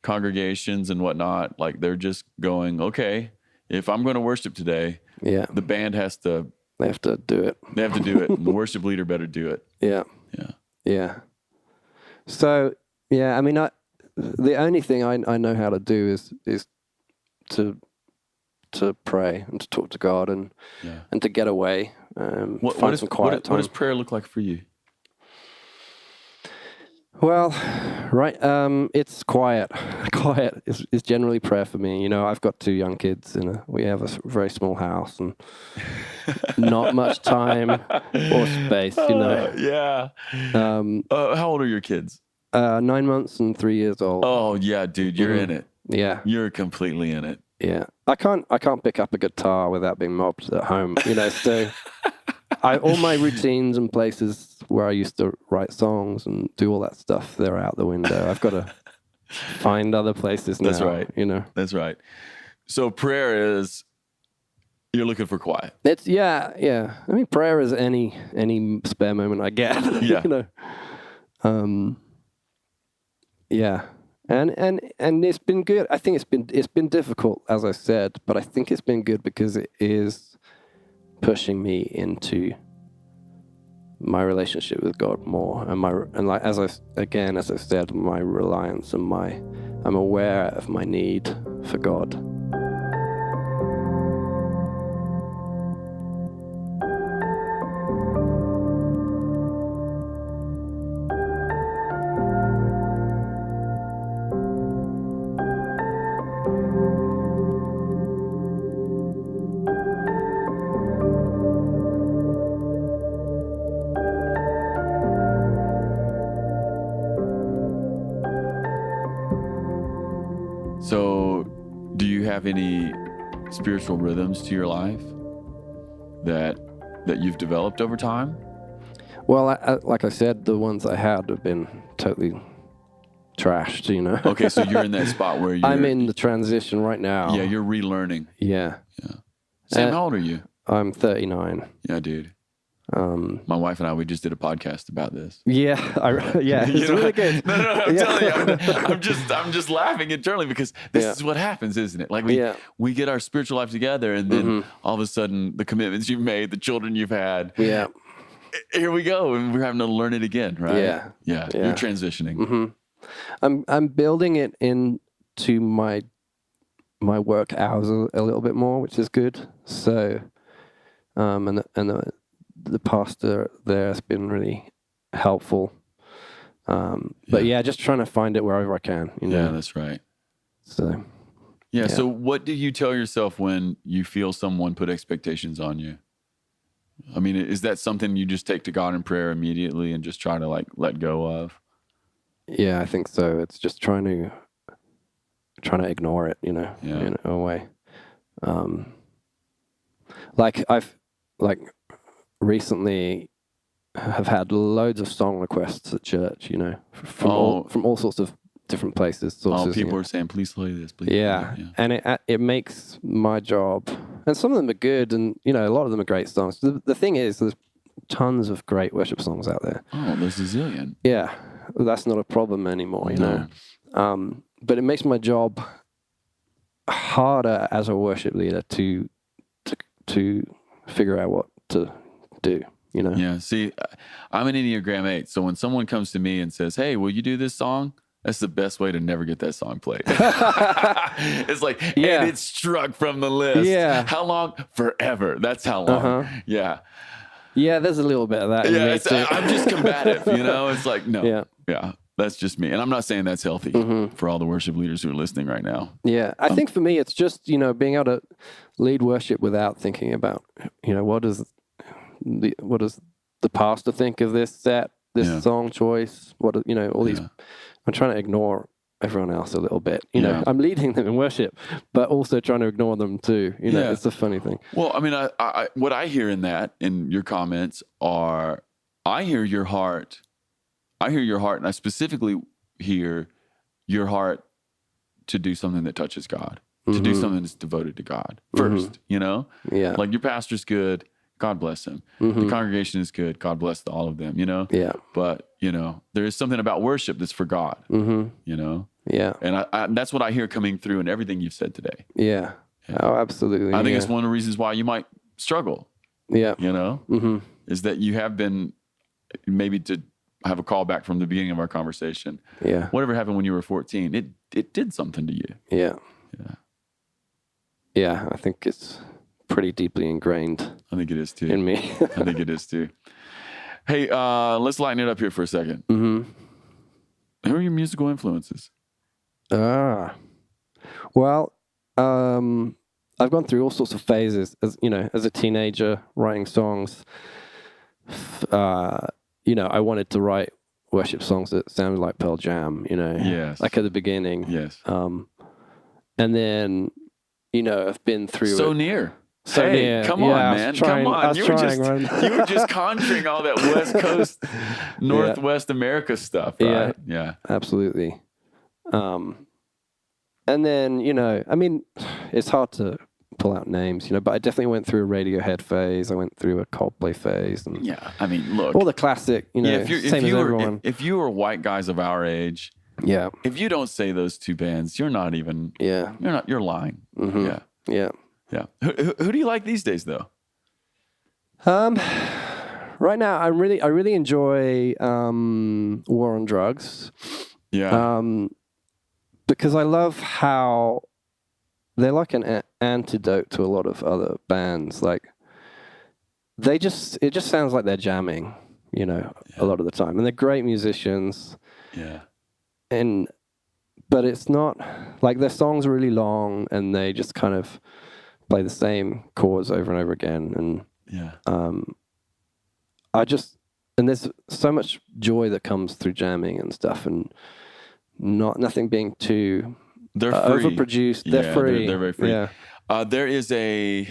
congregations and whatnot. Like they're just going, okay, if I'm going to worship today, the band has to.
They have to do it.
They have to do it. And the worship leader better do it.
Yeah.
Yeah.
Yeah. So, I mean, the only thing I know how to do is to pray and to talk to God and to get away. Find some quiet time.
What does prayer look like for you?
Well, right, it's quiet. Quiet is generally prayer for me. You know, I've got 2 young kids, and we have a very small house and not much time or space, you know.
Yeah. How old are your kids?
9 months and 3 years old.
Oh, yeah, dude, you're in it.
Yeah.
You're completely in it.
Yeah. I can't pick up a guitar without being mobbed at home, you know, so all my routines and places where I used to write songs and do all that stuff, they're out the window. I've got to find other places now.
That's right.
You know.
That's right. So prayer is, you're looking for quiet.
It's yeah. I mean, prayer is any spare moment I get.
Yeah.
You know. Yeah. And it's been good. I think it's been difficult, as I said, but I think it's been good because it is pushing me into my relationship with God more, and like as I've said, my reliance and I'm aware of my need for God.
So, do you have any spiritual rhythms to your life that you've developed over time?
Well, like I said, the ones I had have been totally trashed, you know.
Okay, so you're in that spot where
I'm in the transition right now.
Yeah, you're relearning.
Yeah.
Sam, how old are you?
I'm 39.
Yeah, dude. My wife and I, we just did a podcast about this.
Yeah, it's really good.
No, I'm telling you, I'm just laughing internally because this is what happens, isn't it? Like we get our spiritual life together, and then all of a sudden, the commitments you've made, the children you've had, here we go, and we're having to learn it again, right? Yeah. You're transitioning.
Mm-hmm. I'm building it into my work hours a little bit more, which is good. So, and the pastor there has been really helpful. But just trying to find it wherever I can. You know?
Yeah, that's right.
So,
So what do you tell yourself when you feel someone put expectations on you? I mean, is that something you just take to God in prayer immediately and just try to like let go of?
Yeah, I think so. It's just trying to ignore it, you know, in a way. I've recently have had loads of song requests at church, you know, from all sorts of different places. Sources,
people are saying, please play this, please.
Yeah. And it makes my job, and some of them are good, and, you know, a lot of them are great songs. The thing is, there's tons of great worship songs out there.
Oh, there's a zillion.
Yeah. That's not a problem anymore, you know. But it makes my job harder as a worship leader to figure out what to do, you know.
Yeah. See, I'm an Enneagram 8, so when someone comes to me and says, "Hey, will you do this song?" That's the best way to never get that song played. It's like, and it's struck from the list.
Yeah.
How long? Forever. That's how long. Yeah.
Yeah, there's a little bit of that.
Yeah, I'm just combative, you know? It's like, no.
Yeah.
That's just me. And I'm not saying that's healthy for all the worship leaders who are listening right now.
Yeah. I think for me, it's just, being able to lead worship without thinking about, what does the pastor think of this set, this song choice, all these. I'm trying to ignore everyone else a little bit. I'm leading them in worship, but also trying to ignore them too. It's a funny thing.
Well, I mean, I what I hear in your comments are, I hear your heart, and I specifically hear your heart to do something that touches God, to do something that's devoted to God first, Yeah. Like your pastor's good, God bless him. The congregation is good, God bless all of them,
Yeah.
But, there is something about worship that's for God,
Yeah.
And that's what I hear coming through in everything you've said today.
Yeah. Oh, absolutely.
I think it's one of the reasons why you might struggle.
Yeah.
Is that you have been, maybe to have a call back from the beginning of our conversation.
Yeah.
Whatever happened when you were 14, it did something to you.
Yeah. Yeah. I think it's pretty deeply ingrained.
I think it is too.
In me.
I think it is too. Hey, let's lighten it up here for a second. Who are your musical influences?
Well, I've gone through all sorts of phases as a teenager writing songs. I wanted to write worship songs that sounded like Pearl Jam,
Yes.
like at the beginning.
Yes.
And then, I've been through
so
it.
near.
So near.
Come on, man. Come on. You were just conjuring all that West Coast, Northwest America stuff, right? Yeah.
Absolutely. And then, it's hard to pull out names, but I definitely went through a Radiohead phase. I went through a Coldplay phase. And
look.
all the classic, everyone.
If you were white guys of our age, if you don't say those two bands, you're not even, you're lying.
Yeah.
Who do you like these days, though?
Right now, I really enjoy War on Drugs.
Yeah.
Because I love how they're like an antidote to a lot of other bands. Like it just sounds like they're jamming, a lot of the time, and they're great musicians.
Yeah.
But it's not like their songs are really long, and they just kind of play the same chords over and over again. And and there's so much joy that comes through jamming and stuff, and nothing being too overproduced. They're free.
They're very free.
Yeah.
There is a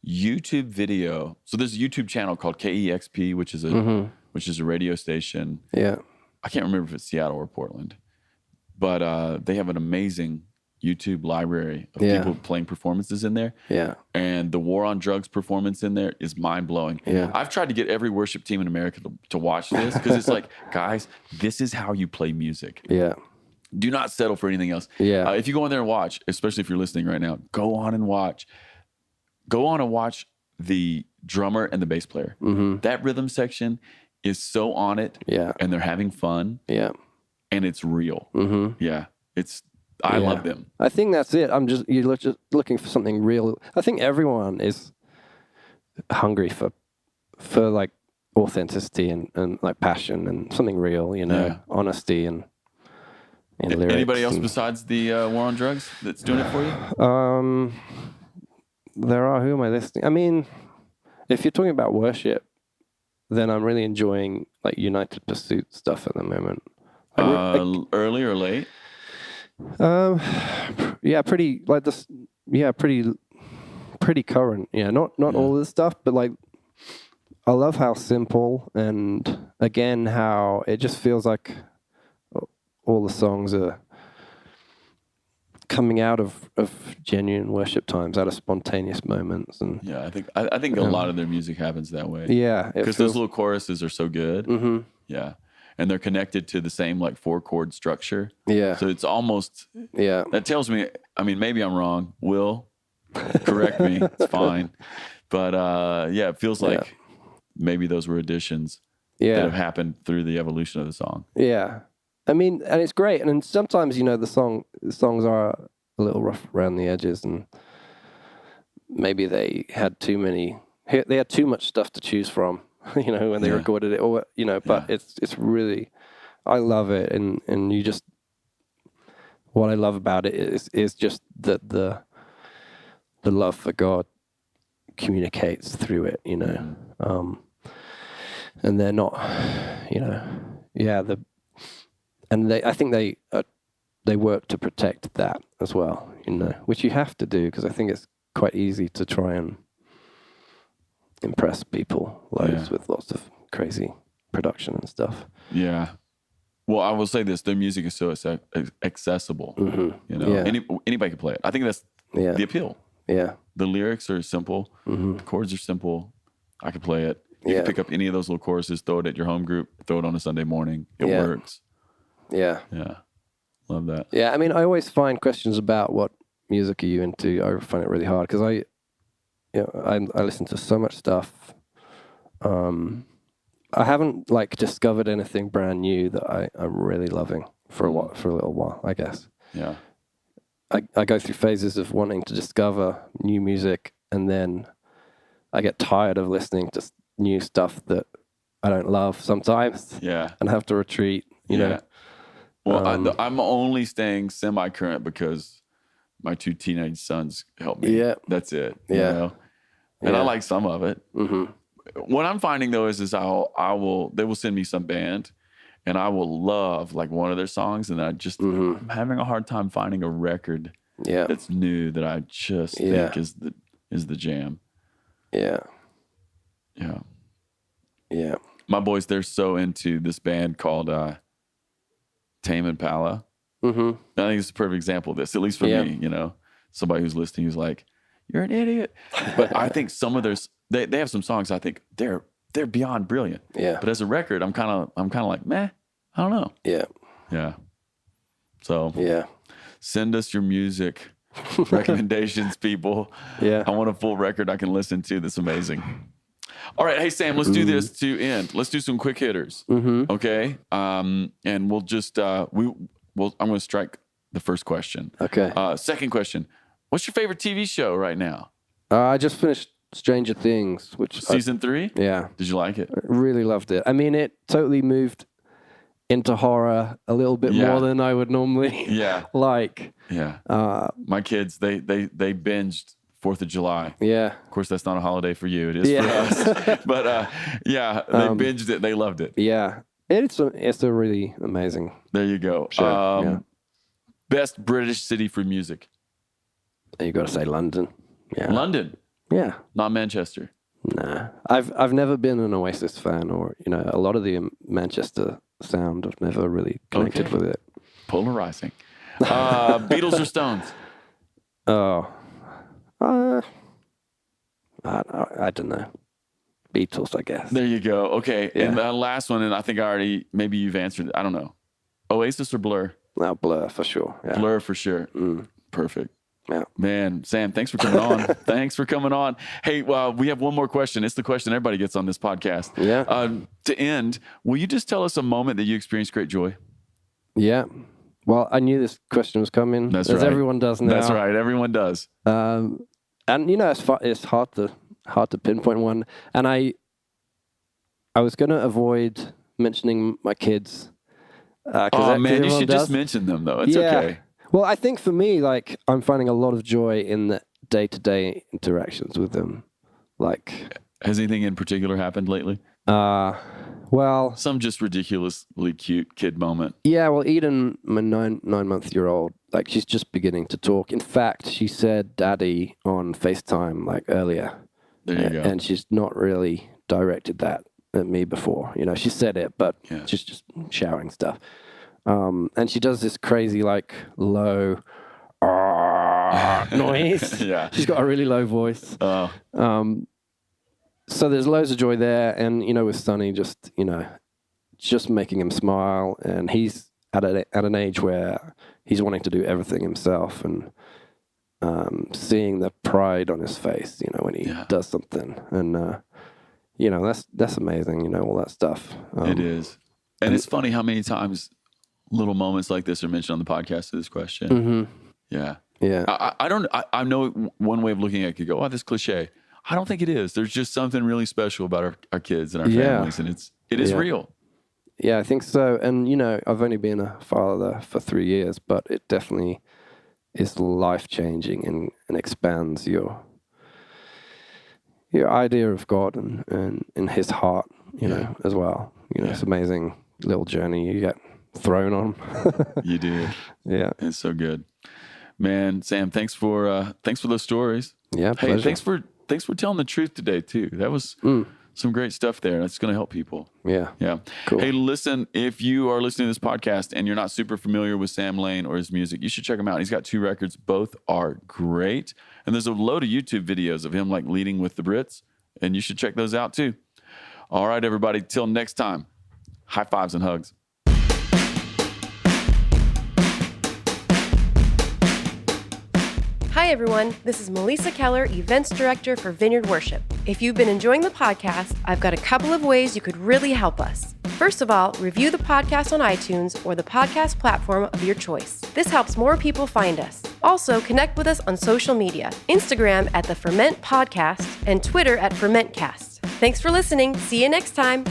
YouTube video. So there's a YouTube channel called KEXP, which is a radio station.
Yeah.
I can't remember if it's Seattle or Portland, but they have an amazing YouTube library of people playing performances in there.
Yeah.
And the War on Drugs performance in there is mind-blowing.
Yeah.
I've tried to get every worship team in America to watch this, because it's like, guys, this is how you play music.
Yeah.
Do not settle for anything else.
Yeah.
If you go in there and watch, especially if you're listening right now, go on and watch the drummer and the bass player. That rhythm section is so on it.
Yeah.
And they're having fun.
Yeah.
And it's real. Yeah. I love them.
I think that's it. You're just looking for something real. I think everyone is hungry for like authenticity and like passion and something real, honesty and lyrics.
Anybody else besides the War on Drugs that's doing it for you?
There are. Who am I listening? I mean, if you're talking about worship, then I'm really enjoying like United Pursuit stuff at the moment.
Early or late?
Pretty like this. Yeah, pretty current. Yeah, not all this stuff, but like I love how simple, and again how it just feels like all the songs are coming out of genuine worship times, out of spontaneous moments. And
yeah, I think a lot of their music happens that way.
Yeah,
because those little choruses are so good. Yeah. And they're connected to the same like 4-chord structure. Yeah. So it's almost, that tells me, I mean, maybe I'm wrong. Will, correct me. It's fine. But it feels like maybe those were additions that have happened through the evolution of the song.
Yeah. I mean, and it's great. And then sometimes, the songs are a little rough around the edges, and maybe they had too much stuff to choose from, when they recorded it, or but it's really, I love it, and you just, what I love about it is just that the love for God communicates through it, and they're not, I think they work to protect that as well, which you have to do, because I think it's quite easy to try and impress people with lots of crazy production and stuff.
Yeah. Well, I will say this: their music is so accessible. Anybody can play it. I think that's the appeal. Yeah. The lyrics are simple. The chords are simple. I can play it. You can pick up any of those little choruses, throw it at your home group, throw it on a Sunday morning. It works. Yeah. Yeah. Love that.
Yeah. I mean, I always find questions about what music are you into. I find it really hard because I listen to so much stuff. I haven't discovered anything brand new that I'm really loving for a little while, I guess. Yeah. I go through phases of wanting to discover new music, and then I get tired of listening to new stuff that I don't love sometimes. Yeah. And have to retreat, you know.
Well, I'm only staying semi-current because my 2 teenage sons help me. Yeah. That's it. Yeah. And I like some of it. Mm-hmm. What I'm finding though is they will send me some band, and I will love one of their songs, and I'm having a hard time finding a record that's new that I just think is the jam. Yeah. Yeah. Yeah. My boys, they're so into this band called Tame Impala. Mm-hmm. I think it's a perfect example of this, at least for me, somebody who's listening who's like, you're an idiot. But I think some of they have some songs I think they're beyond brilliant. Yeah. But as a record, I'm kind of like, meh, I don't know. Yeah. Yeah. So send us your music recommendations, people. Yeah. I want a full record I can listen to that's amazing. All right, hey Sam, let's do this to end. Let's do some quick hitters. Mm-hmm. Okay. And we'll just I'm going to strike the first question. Okay. Second question. What's your favorite TV show right now?
I just finished Stranger Things, which
season 3. Yeah. Did you like it?
I really loved it. I mean, it totally moved into horror a little bit more than I would normally like. Yeah.
My kids, they binged 4th of July. Yeah. Of course, that's not a holiday for you. It is for us. But they binged it. They loved it.
Yeah. It's a really amazing.
There you go. Show. Best British city for music.
You got to say London. Yeah.
London. Yeah. Not Manchester.
Nah. I've never been an Oasis fan, or a lot of the Manchester sound. I've never really connected with it.
Polarizing. Beatles or Stones?
Oh. I don't know. Beatles, I guess.
There you go. Okay. Yeah. And the last one, and I think maybe you've answered it. I don't know. Oasis or Blur?
No, Blur for sure. Yeah.
Blur for sure. Perfect. Yeah. Man, Sam, thanks for coming on. Thanks for coming on. Hey, we have one more question. It's the question everybody gets on this podcast. Yeah. To end, will you just tell us a moment that you experienced great joy?
Yeah. Well, I knew this question was coming. That's right. As everyone does now.
That's right. Everyone does.
And it's hard to pinpoint one. And I was going to avoid mentioning my kids.
Oh man, you should just mention them though. It's okay.
Well, I think for me, I'm finding a lot of joy in the day-to-day interactions with them.
Has anything in particular happened lately?
Well,
some just ridiculously cute kid moment.
Yeah, well, Eden, my 9-month-year-old, she's just beginning to talk. In fact, she said "Daddy" on FaceTime earlier.
There you go.
And she's not really directed that at me before. She said it, but she's just shouting stuff. And she does this crazy low noise. Yeah, she's got a really low voice. Oh. So there's loads of joy there, and with Sonny, just making him smile, and he's at an age where he's wanting to do everything himself, and seeing the pride on his face, when he does something, and that's amazing, all that stuff.
It is, and it's funny how many times little moments like this are mentioned on the podcast to this question.
Mm-hmm.
Yeah.
Yeah.
I know one way of looking at it could go, oh, this cliche. I don't think it is. There's just something really special about our kids and our families, and it is real.
Yeah, I think so. And, I've only been a father for 3 years, but it definitely is life-changing and expands your idea of God and his heart, as well. It's an amazing little journey you get thrown on.
You do.
Yeah.
It's so good. Man, Sam, thanks for those stories.
Yeah, pleasure.
Hey, thanks for telling the truth today too. That was some great stuff there. That's going to help people.
Yeah.
Yeah.
Cool.
Hey, listen, if you are listening to this podcast and you're not super familiar with Sam Lane or his music, you should check him out. He's got 2 records. Both are great. And there's a load of YouTube videos of him like leading with the Brits, and you should check those out too. All right, everybody. Till next time. High fives and hugs.
Hi, everyone. This is Melissa Keller, Events Director for Vineyard Worship. If you've been enjoying the podcast, I've got a couple of ways you could really help us. First of all, review the podcast on iTunes or the podcast platform of your choice. This helps more people find us. Also, connect with us on social media, Instagram at The Ferment Podcast and Twitter at FermentCast. Thanks for listening. See you next time.